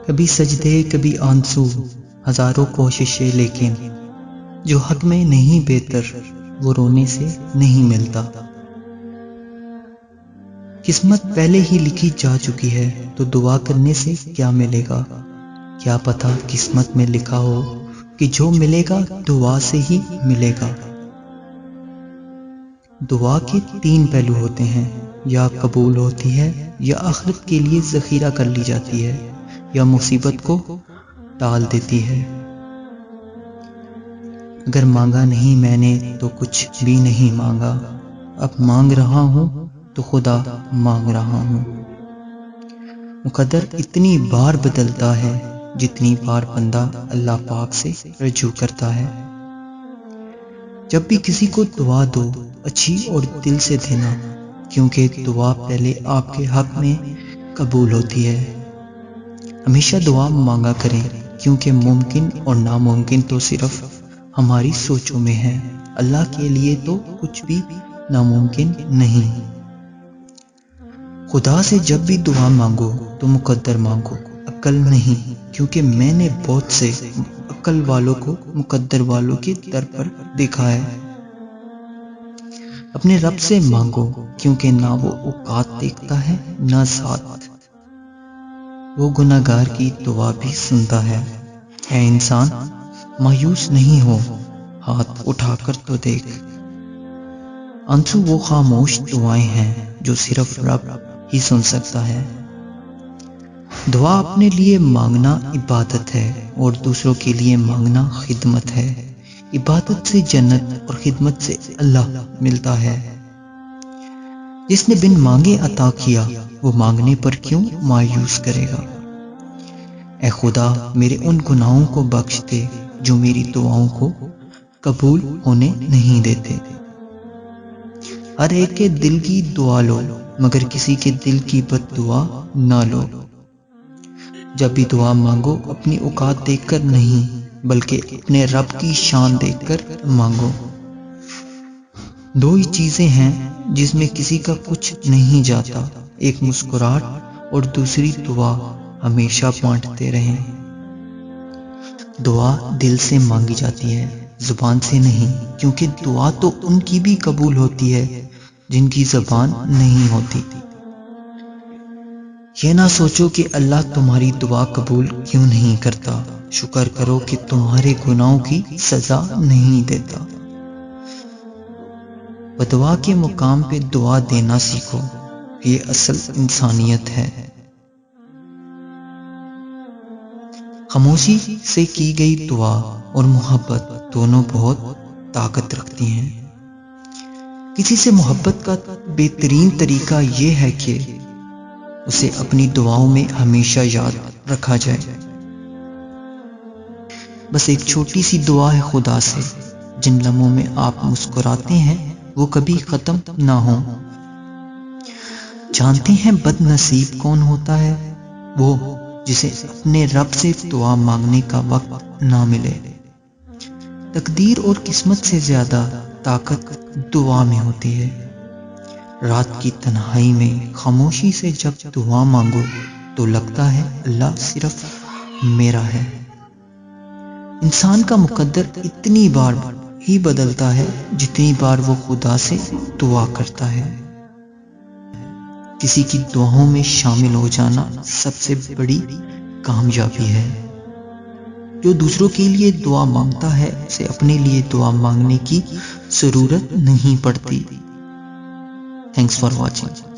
کبھی سجدے کبھی آنسو، ہزاروں کوششیں، لیکن جو حق میں نہیں بہتر وہ رونے سے نہیں ملتا۔ قسمت پہلے ہی لکھی جا چکی ہے تو دعا کرنے سے کیا ملے گا؟ کیا پتا قسمت میں لکھا ہو کہ جو ملے گا دعا سے ہی ملے گا۔ دعا کے 3 پہلو ہوتے ہیں، یا قبول ہوتی ہے، یا آخرت کے لیے ذخیرہ کر لی جاتی ہے، یا مصیبت کو ٹال دیتی ہے۔ اگر مانگا نہیں میں نے تو کچھ بھی نہیں مانگا، اب مانگ رہا ہوں تو خدا مانگ رہا ہوں۔ مقدر اتنی بار بدلتا ہے جتنی بار بندہ اللہ پاک سے رجوع کرتا ہے۔ جب بھی کسی کو دعا دو، اچھی اور دل سے دینا، کیونکہ دعا پہلے آپ کے حق میں قبول ہوتی ہے۔ ہمیشہ دعا مانگا کریں، کیونکہ ممکن اور ناممکن تو صرف ہماری سوچوں میں ہے، اللہ کے لیے تو کچھ بھی ناممکن نہیں۔ خدا سے جب بھی دعا مانگو تو مقدر مانگو، عقل نہیں، کیونکہ میں نے بہت سے عقل والوں کو مقدر والوں کے در پر دیکھا ہے۔ اپنے رب سے مانگو، کیونکہ نہ وہ اوقات دیکھتا ہے نہ ذات، وہ گناہگار کی دعا بھی سنتا ہے۔ اے انسان، مایوس نہیں ہو، ہاتھ اٹھا کر تو دیکھ۔ آنسو وہ خاموش دعائیں ہیں جو صرف رب ہی سن سکتا ہے۔ دعا اپنے لیے مانگنا عبادت ہے اور دوسروں کے لیے مانگنا خدمت ہے۔ عبادت سے جنت اور خدمت سے اللہ ملتا ہے۔ جس نے بن مانگے عطا کیا، وہ مانگنے پر کیوں مایوس کرے گا؟ اے خدا، میرے ان گناہوں کو بخش دے جو میری دعاؤں کو قبول ہونے نہیں دیتے۔ ہر ایک کے دل کی دعا لو، مگر کسی کے دل کی بد دعا نہ لو۔ جب بھی دعا مانگو اپنی اوقات دیکھ کر نہیں، بلکہ اپنے رب کی شان دیکھ کر مانگو۔ 2 ہی چیزیں ہیں جس میں کسی کا کچھ نہیں جاتا، ایک مسکراہٹ اور دوسری دعا ہمیشہ بانٹتے رہیں۔ دعا دل سے مانگی جاتی ہے، زبان سے نہیں، کیونکہ دعا تو ان کی بھی قبول ہوتی ہے جن کی زبان نہیں ہوتی۔ یہ نہ سوچو کہ اللہ تمہاری دعا قبول کیوں نہیں کرتا، شکر کرو کہ تمہارے گناہوں کی سزا نہیں دیتا۔ بدعا کے مقام پہ دعا دینا سیکھو، یہ اصل انسانیت ہے۔ خاموشی سے کی گئی دعا اور محبت دونوں بہت طاقت رکھتی ہیں۔ کسی سے محبت کا بہترین طریقہ یہ ہے کہ اسے اپنی دعاؤں میں ہمیشہ یاد رکھا جائے۔ بس ایک چھوٹی سی دعا ہے خدا سے، جن لمحوں میں آپ مسکراتے ہیں وہ کبھی ختم نہ ہوں۔ جانتے ہیں بد نصیب کون ہوتا ہے؟ وہ جسے اپنے رب سے دعا مانگنے کا وقت نہ ملے۔ تقدیر اور قسمت سے زیادہ طاقت دعا میں ہوتی ہے۔ رات کی تنہائی میں خاموشی سے جب دعا مانگو تو لگتا ہے اللہ صرف میرا ہے۔ انسان کا مقدر اتنی بار ہی بدلتا ہے جتنی بار وہ خدا سے دعا کرتا ہے۔ کسی کی دعاؤں میں شامل ہو جانا سب سے بڑی کامیابی ہے۔ جو دوسروں کے لیے دعا مانگتا ہے اسے اپنے لیے دعا مانگنے کی ضرورت نہیں پڑتی۔ Thanks for watching.